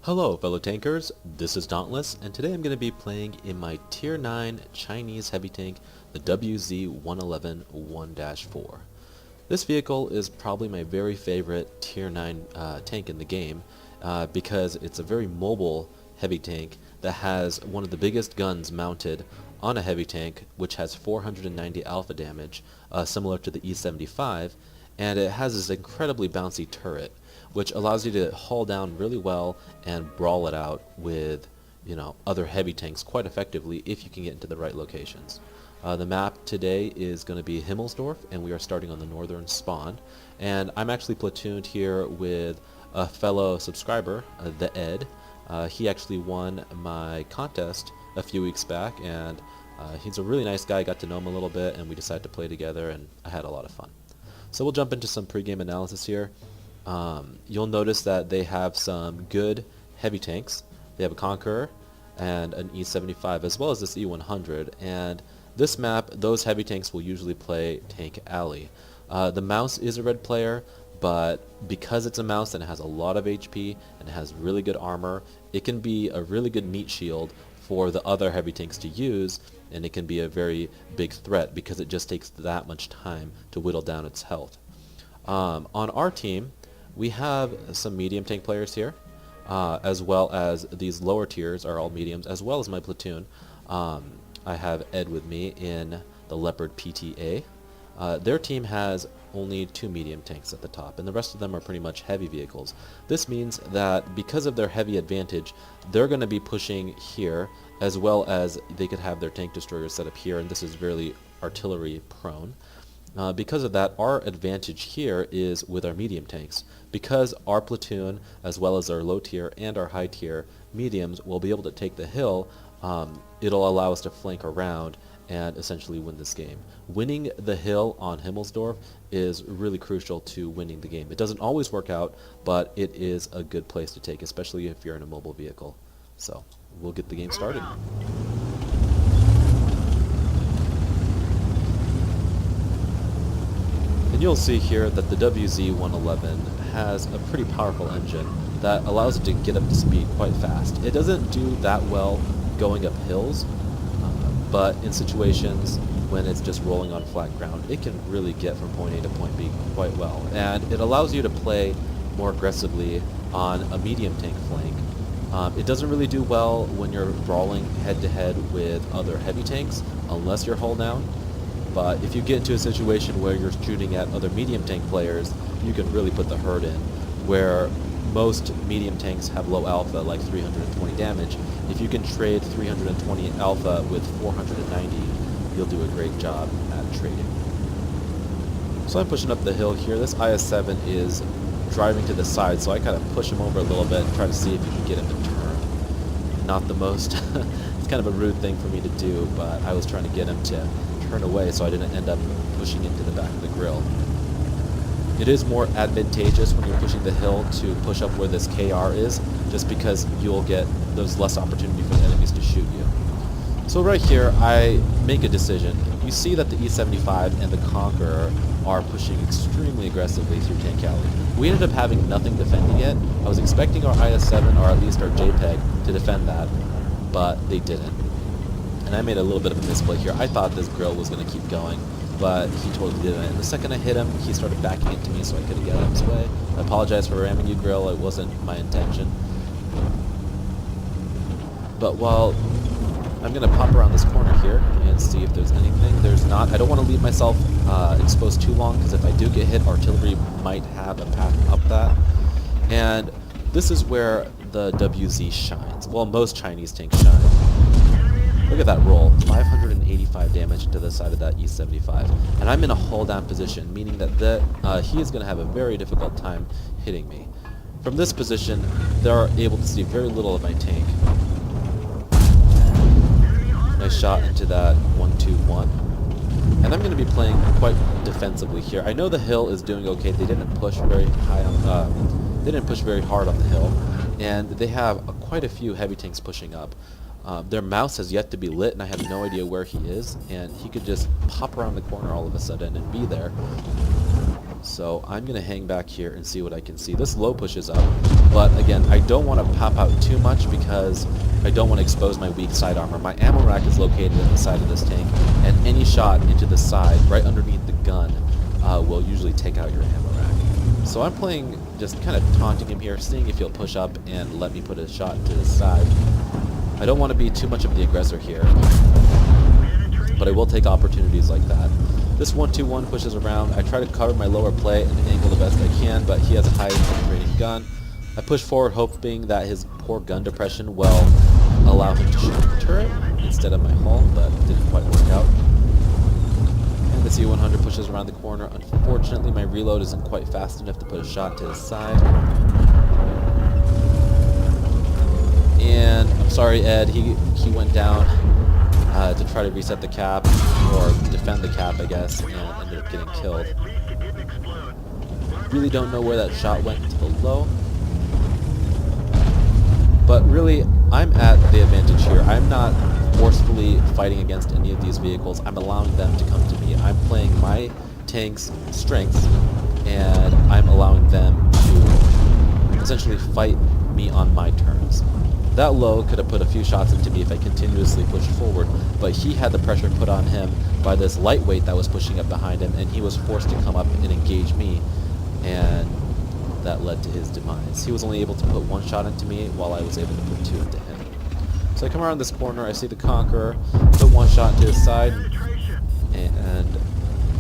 Hello fellow tankers, this is Dauntless, and today I'm going to be playing in my Tier 9 Chinese heavy tank, the WZ-111 1-4. This vehicle is probably my very favorite Tier 9 tank in the game because it's a very mobile heavy tank that has one of the biggest guns mounted on a heavy tank, which has 490 alpha damage, similar to the E-75, and it has this incredibly bouncy turret, which allows you to haul down really well and brawl it out with, other heavy tanks quite effectively if you can get into the right locations. The map today is going to be Himmelsdorf, and we are starting on the northern spawn. And I'm actually platooned here with a fellow subscriber, the Ed. He actually won my contest a few weeks back, and he's a really nice guy. I got to know him a little bit, and we decided to play together, and I had a lot of fun. So we'll jump into some pregame analysis here. You'll notice that they have some good heavy tanks. They have a Conqueror and an E-75 as well as this E-100, and this map, those heavy tanks will usually play Tank Alley. The Mouse is a red player, but because it's a Mouse and it has a lot of HP and it has really good armor, it can be a really good meat shield for the other heavy tanks to use, and it can be a very big threat because it just takes that much time to whittle down its health. On our team, we have some medium tank players here, as well as these lower tiers are all mediums, as well as my platoon. I have Ed with me in the Leopard PTA. Their team has only 2 medium tanks at the top, and the rest of them are pretty much heavy vehicles. This means that because of their heavy advantage, they're going to be pushing here, as well as they could have their tank destroyers set up here, and this is really artillery prone. Because of that, our advantage here is with our medium tanks. Because our platoon, as well as our low tier and our high tier mediums, will be able to take the hill, it'll allow us to flank around and essentially win this game. Winning the hill on Himmelsdorf is really crucial to winning the game. It doesn't always work out, but it is a good place to take, especially if you're in a mobile vehicle. So, we'll get the game started. And you'll see here that the WZ-111 has a pretty powerful engine that allows it to get up to speed quite fast. It doesn't do that well going up hills, but in situations when it's just rolling on flat ground, it can really get from point A to point B quite well. And it allows you to play more aggressively on a medium tank flank. It doesn't really do well when you're brawling head-to-head with other heavy tanks, unless you're hull down. But if you get into a situation where you're shooting at other medium tank players, you can really put the hurt in, where most medium tanks have low alpha, like 320 damage. If you can trade 320 alpha with 490, you'll do a great job at trading. So I'm pushing up the hill here. This IS-7 is driving to the side, so I kind of push him over a little bit and try to see if you can get him to turn. Not the most, it's kind of a rude thing for me to do, but I was trying to get him to turn away so I didn't end up pushing into the back of the grill. It is more advantageous when you're pushing the hill to push up where this KR is, just because there's less opportunity for the enemies to shoot you. So right here, I make a decision. You see that the E-75 and the Conqueror are pushing extremely aggressively through Tank Alley. We ended up having nothing defending it. I was expecting our IS-7, or at least our JPEG, to defend that, but they didn't. And I made a little bit of a misplay here. I thought this grill was going to keep going, but he totally didn't. And the second I hit him, he started backing into me so I couldn't get out of his way. I apologize for ramming you, grill. It wasn't my intention. But while I'm going to pop around this corner here and see if there's anything. There's not. I don't want to leave myself exposed too long, because if I do get hit, artillery might have a path up that. And this is where the WZ shines. Well, most Chinese tanks shine. Look at that roll, 585 damage to the side of that E-75. And I'm in a hull down position, meaning that he is going to have a very difficult time hitting me. From this position, they're able to see very little of my tank. Nice shot into that 1-2-1. And I'm going to be playing quite defensively here. I know the hill is doing okay. They didn't push very high on, they didn't push very hard on the hill, and they have quite a few heavy tanks pushing up. Their Mouse has yet to be lit, and I have no idea where he is, and he could just pop around the corner all of a sudden and be there. So I'm going to hang back here and see what I can see. This low pushes up, but again, I don't want to pop out too much because I don't want to expose my weak side armor. My ammo rack is located at the side of this tank, and any shot into the side, right underneath the gun, will usually take out your ammo rack. So I'm playing, just kind of taunting him here, seeing if he'll push up and let me put a shot to the side. I don't want to be too much of the aggressor here, but I will take opportunities like that. This 1-2-1 pushes around. I try to cover my lower plate and angle the best I can, but he has a high penetrating gun. I push forward hoping that his poor gun depression will allow him to shoot the turret instead of my hull, but it didn't quite work out. And the Z-100 pushes around the corner. Unfortunately, my reload isn't quite fast enough to put a shot to his side. And I'm sorry, Ed, he went down to try to reset the cap, or defend the cap, I guess, and ended up getting killed. Really don't know where that shot went to the low. But really, I'm at the advantage here. I'm not forcefully fighting against any of these vehicles. I'm allowing them to come to me. I'm playing my tank's strengths, and I'm allowing them to essentially fight me on my terms. That low could have put a few shots into me if I continuously pushed forward, but he had the pressure put on him by this lightweight that was pushing up behind him, and he was forced to come up and engage me, and that led to his demise. He was only able to put one shot into me, while I was able to put two into him. So I come around this corner, I see the Conqueror, put one shot to his side, and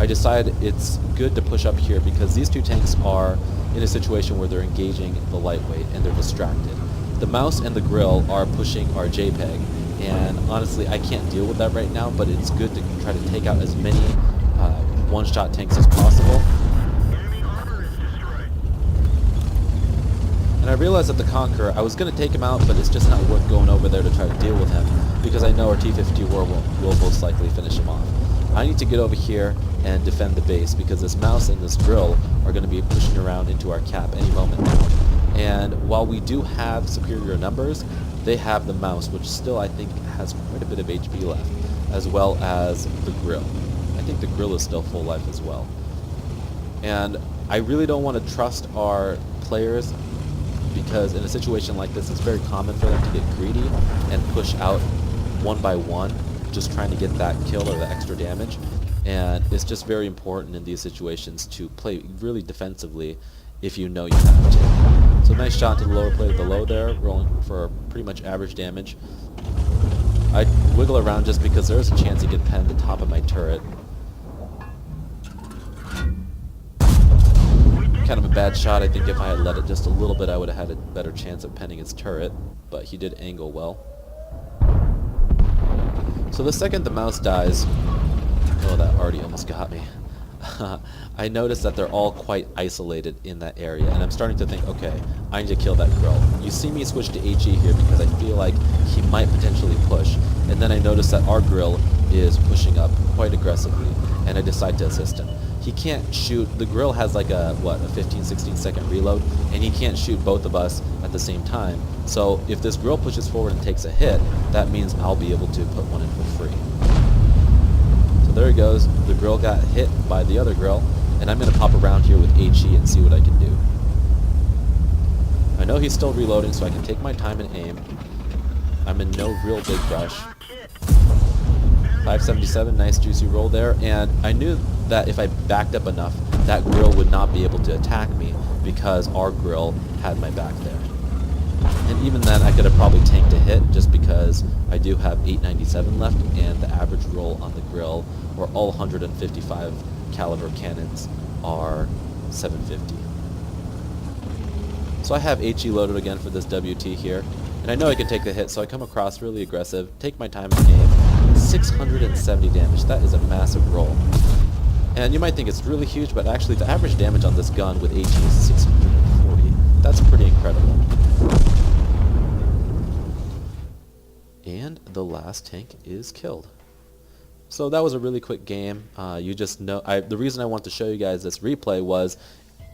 I decide it's good to push up here because these two tanks are in a situation where they're engaging the lightweight and they're distracted. The mouse and the grill are pushing our JPEG, and honestly I can't deal with that right now, but it's good to try to take out as many one-shot tanks as possible. And I realized that the Conqueror, I was going to take him out, but it's just not worth going over there to try to deal with him, because I know our T-52 will most likely finish him off. I need to get over here and defend the base, because this mouse and this grill are going to be pushing around into our cap any moment now. And while we do have superior numbers, they have the mouse, which still I think has quite a bit of HP left, as well as the grill. I think the grill is still full life as well. And I really don't want to trust our players, because in a situation like this, it's very common for them to get greedy and push out one by one, just trying to get that kill or the extra damage. And it's just very important in these situations to play really defensively if you know you have to. So nice shot to the lower plate of the low there, rolling for pretty much average damage. I wiggle around just because there's a chance to get penned at the top of my turret. Kind of a bad shot. I think if I had let it just a little bit, I would have had a better chance of penning his turret, but he did angle well. So the second the mouse dies, oh, that already almost got me. I noticed that they're all quite isolated in that area, and I'm starting to think, okay, I need to kill that grill. You see me switch to HE here because I feel like he might potentially push, and then I notice that our grill is pushing up quite aggressively, and I decide to assist him. He can't shoot, the grill has like a 15-16 second reload, and he can't shoot both of us at the same time. So if this grill pushes forward and takes a hit, that means I'll be able to put one in for free. So there he goes, the grill got hit by the other grill, and I'm going to pop around here with HE and see what I can do. I know he's still reloading, so I can take my time and aim. I'm in no real big rush. 577, nice juicy roll there, and I knew that if I backed up enough, that grill would not be able to attack me because our grill had my back there. And even then, I could have probably tanked a hit just because I do have 897 left, and the average roll on the grill, or all 155 caliber cannons, are 750. So I have HE loaded again for this WT here, and I know I can take the hit, so I come across really aggressive, take my time in the game, 670 damage. That is a massive roll. And you might think it's really huge, but actually the average damage on this gun with HE is 640. That's pretty incredible. And the last tank is killed. So that was a really quick game. You just know, the reason I wanted to show you guys this replay was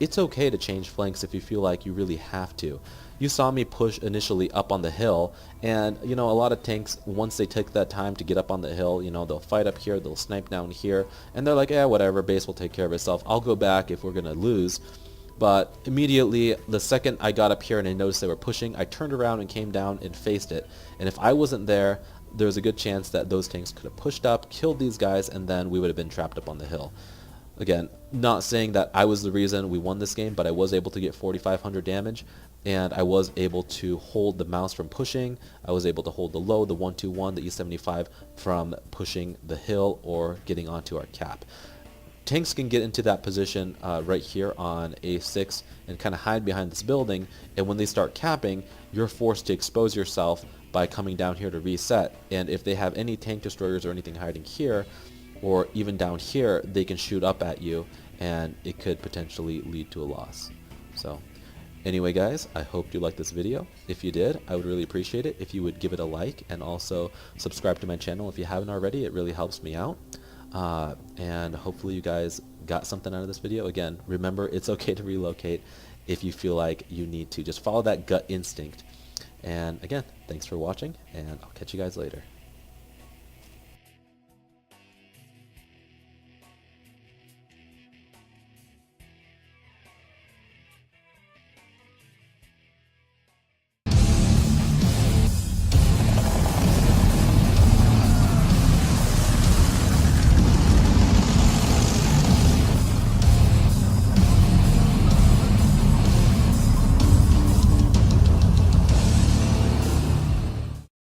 it's okay to change flanks if you feel like you really have to. You saw me push initially up on the hill, and you know, a lot of tanks, once they take that time to get up on the hill, you know, they'll fight up here, they'll snipe down here, and they're like, yeah, whatever, base will take care of itself, I'll go back if we're gonna lose. But immediately, the second I got up here and I noticed they were pushing, I turned around and came down and faced it. And if I wasn't there, there's a good chance that those tanks could have pushed up, killed these guys, and then we would have been trapped up on the hill. Again, not saying that I was the reason we won this game, but I was able to get 4,500 damage, and I was able to hold the mouse from pushing. I was able to hold the low, the 121, the E75 from pushing the hill or getting onto our cap. Tanks can get into that position right here on A6 and kind of hide behind this building, and when they start capping, you're forced to expose yourself by coming down here to reset. And if they have any tank destroyers or anything hiding here, or even down here, they can shoot up at you, and it could potentially lead to a loss. So anyway guys, I hope you liked this video. If you did, I would really appreciate it if you would give it a like, and also subscribe to my channel if you haven't already. It really helps me out. And hopefully you guys got something out of this video. Again, remember, it's okay to relocate if you feel like you need to. Just follow that gut instinct. And again, thanks for watching, and I'll catch you guys later.